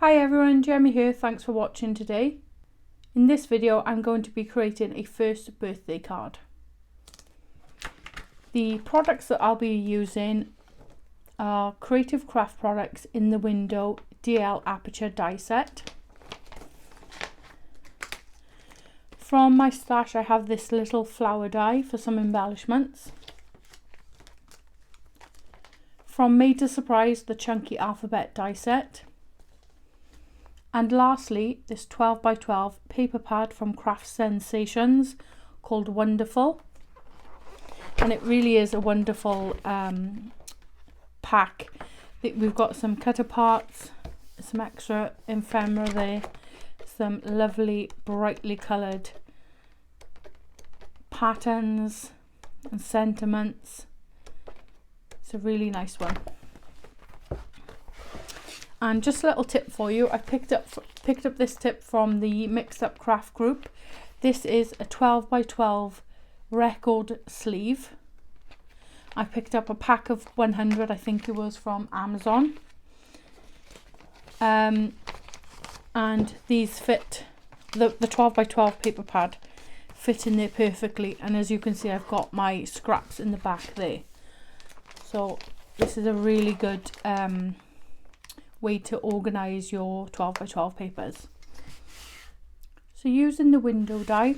Hi everyone, Jeremy here, thanks for watching today. In this video I'm going to be creating a first birthday card. The products that I'll be using are Creative Craft products in the window DL Aperture die set. From my stash I have this little flower die for some embellishments. From Made to Surprise, the chunky alphabet die set. And lastly, this 12x12 paper pad from Craft Sensations called Wonderful. And it really is a wonderful pack. We've got some cut parts, some extra ephemera there, some lovely brightly coloured patterns and sentiments. It's a really nice one. And just a little tip for you, I picked up this tip from the Mixed Up Craft group. This is a 12x12 record sleeve. I picked up a pack of 100, I think it was, from Amazon. And these fit, the 12x12 paper pad fit in there perfectly. And as you can see, I've got my scraps in the back there. So this is a really good way to organise your 12x12 papers. So using the window die,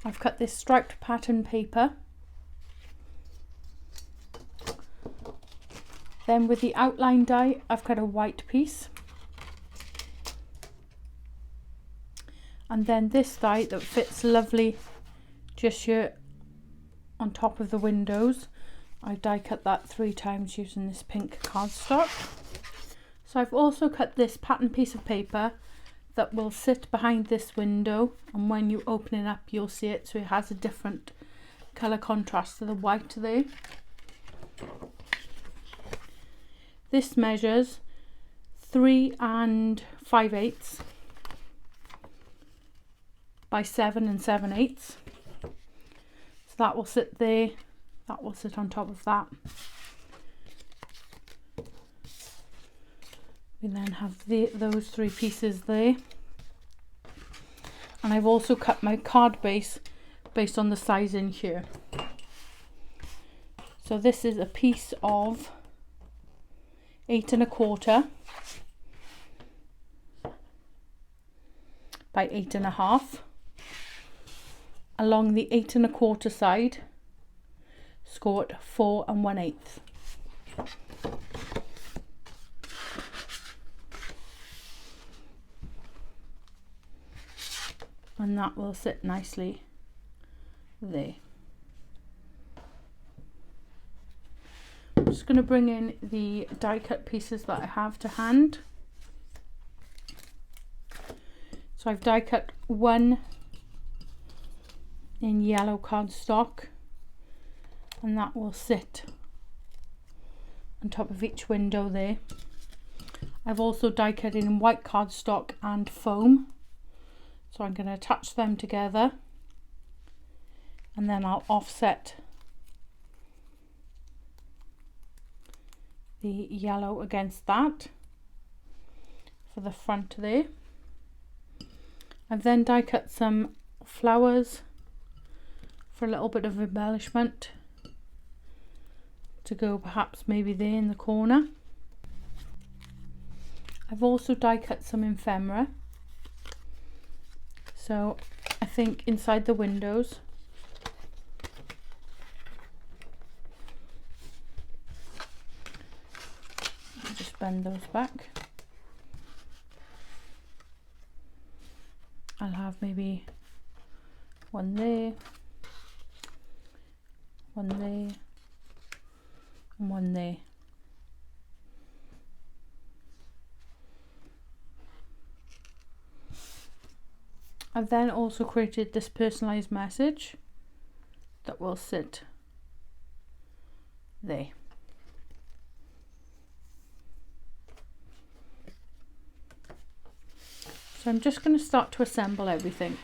I've cut this striped pattern paper. Then with the outline die, I've cut a white piece. And then this die that fits lovely just here on top of the windows, I die cut that 3 times using this pink cardstock. So I've also cut this pattern piece of paper that will sit behind this window, and when you open it up you'll see it, so it has a different colour contrast to the white there. This measures 3 5/8 by 7 7/8. So that will sit there, that will sit on top of that. We then have those 3 pieces there. And I've also cut my card base based on the size in here. So this is a piece of 8 1/4 by 8 1/2. Along the 8 1/4 side, score it 4 1/8. And that will sit nicely there. I'm just going to bring in the die cut pieces that I have to hand. So I've die cut 1 in yellow cardstock, and that will sit on top of each window there. I've also die cut in white cardstock and foam. So I'm going to attach them together, and then I'll offset the yellow against that for the front there. I've then die cut some flowers for a little bit of embellishment to go perhaps maybe there in the corner. I've also die cut some ephemera. So I think inside the windows, I'll just bend those back. I'll have maybe one there, one there, and one there. I've then also created this personalised message that will sit there. So I'm just going to start to assemble everything.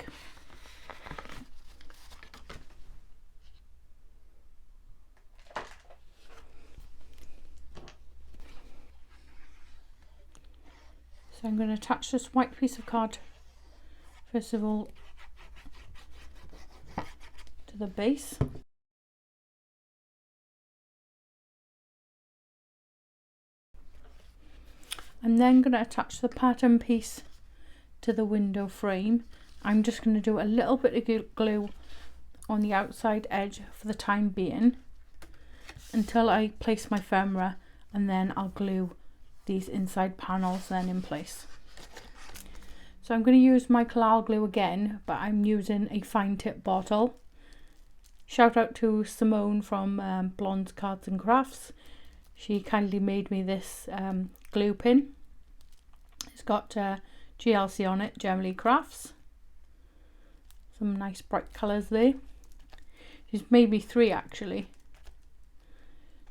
So I'm going to attach this white piece of card first of all to the base. I'm then going to attach the pattern piece to the window frame. I'm just going to do a little bit of glue on the outside edge for the time being until I place my ephemera, and then I'll glue these inside panels then in place. So I'm going to use my Collal glue again, but I'm using a fine tip bottle. Shout out to Simone from Blonde's Cards and Crafts. She kindly made me this glue pin. It's got GLC on it, Gemily Crafts. Some nice bright colours there. She's made me 3 actually.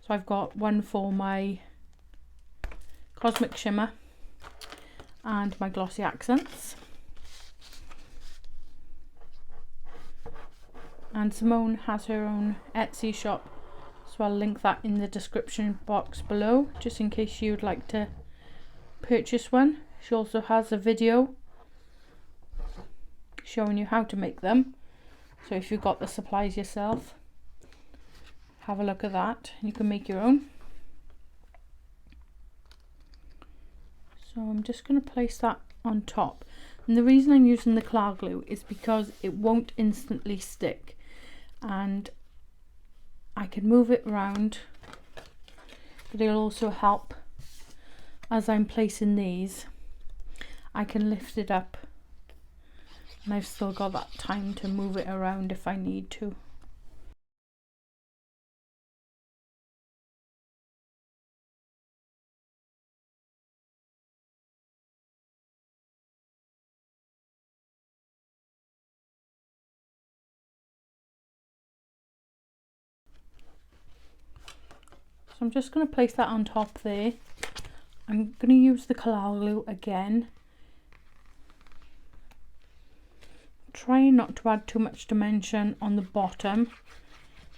So I've got one for my Cosmic Shimmer and my Glossy Accents. And Simone has her own Etsy shop, so I'll link that in the description box below, just in case you'd like to purchase one. She also has a video showing you how to make them, so if you've got the supplies yourself, have a look at that. You can make your own. So I'm just going to place that on top, and the reason I'm using the Collal glue is because it won't instantly stick, and I can move it around, but it'll also help as I'm placing these. I can lift it up, and I've still got that time to move it around if I need to. So I'm just going to place that on top there. I'm going to use the Collal glue again. Try not to add too much dimension on the bottom,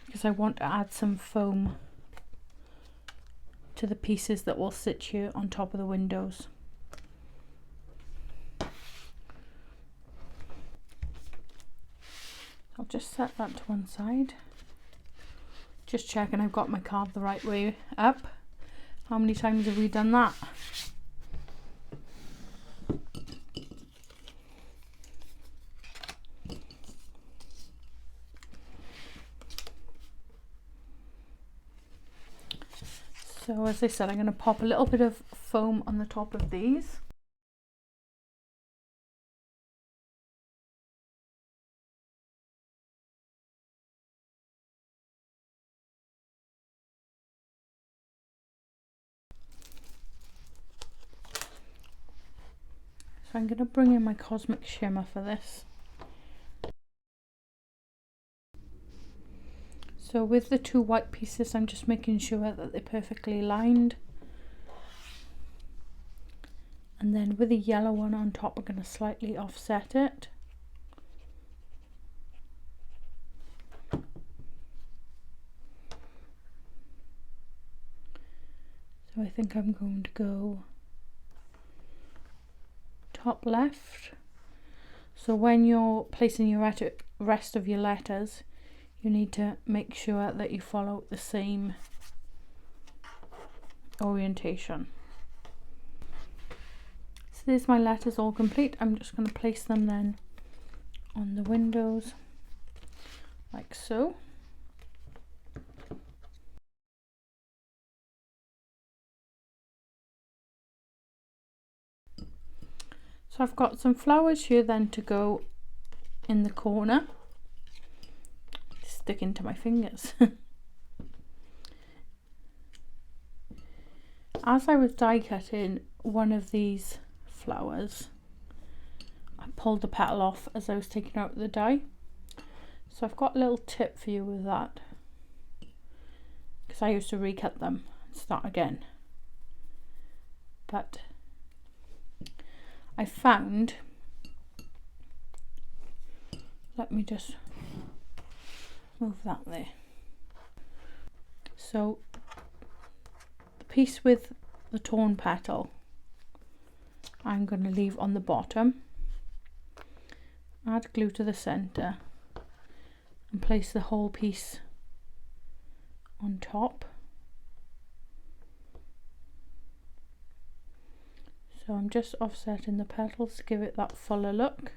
because I want to add some foam to the pieces that will sit here on top of the windows. I'll just set that to one side. Just checking I've got my card the right way up. How many times have we done that? So as I said, I'm going to pop a little bit of foam on the top of these. So I'm going to bring in my Cosmic Shimmer for this. So with the 2 white pieces, I'm just making sure that they're perfectly lined. And then with the yellow one on top, I'm going to slightly offset it. So I think I'm going to go top left. So when you're placing your rest of your letters, you need to make sure that you follow the same orientation. So there's my letters all complete. I'm just going to place them then on the windows like so. So I've got some flowers here then to go in the corner. Sticking to my fingers. As I was die cutting one of these flowers, I pulled the petal off as I was taking out the die. So I've got a little tip for you with that, because I used to recut them and start again. But I found, let me just move that there. So the piece with the torn petal, I'm going to leave on the bottom. Add glue to the center and place the whole piece on top. So I'm just offsetting the petals to give it that fuller look.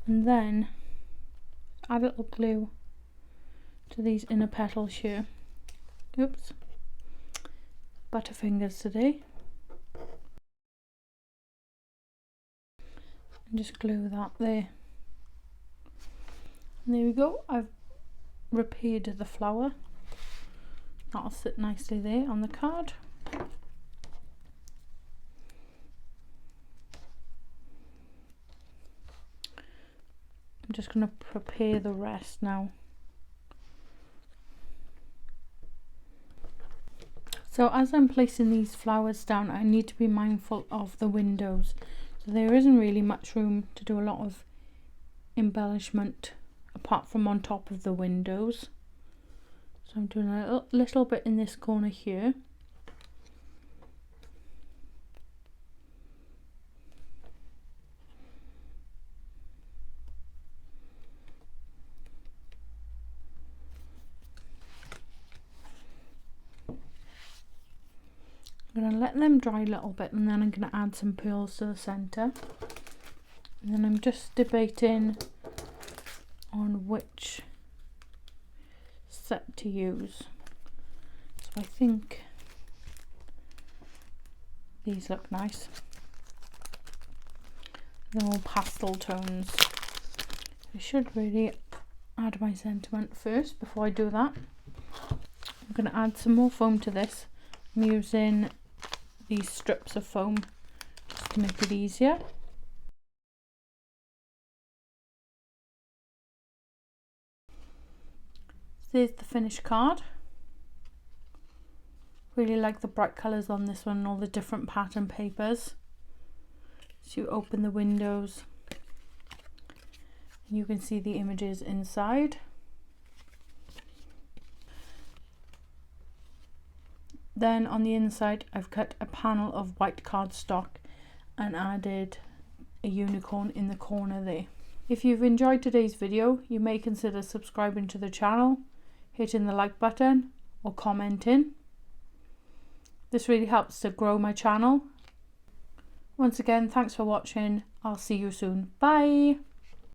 And then add a little glue to these inner petals here. Oops, butterfingers today. And just glue that there. And there we go, I've repeated the flower. That'll sit nicely there on the card. I'm just going to prepare the rest now. So as I'm placing these flowers down, I need to be mindful of the windows. So there isn't really much room to do a lot of embellishment apart from on top of the windows. So I'm doing a little bit in this corner here. I'm going to let them dry a little bit and then I'm going to add some pearls to the centre. And then I'm just debating on which set to use. So I think these look nice. They're all pastel tones. I should really add my sentiment first before I do that. I'm going to add some more foam to this. I'm using these strips of foam just to make it easier. There's the finished card. Really like the bright colours on this one and all the different pattern papers. So you open the windows and you can see the images inside. Then on the inside I've cut a panel of white cardstock and added a unicorn in the corner there. If you've enjoyed today's video, you may consider subscribing to the channel, hitting the like button or commenting. This really helps to grow my channel. Once again, thanks for watching. I'll see you soon. Bye!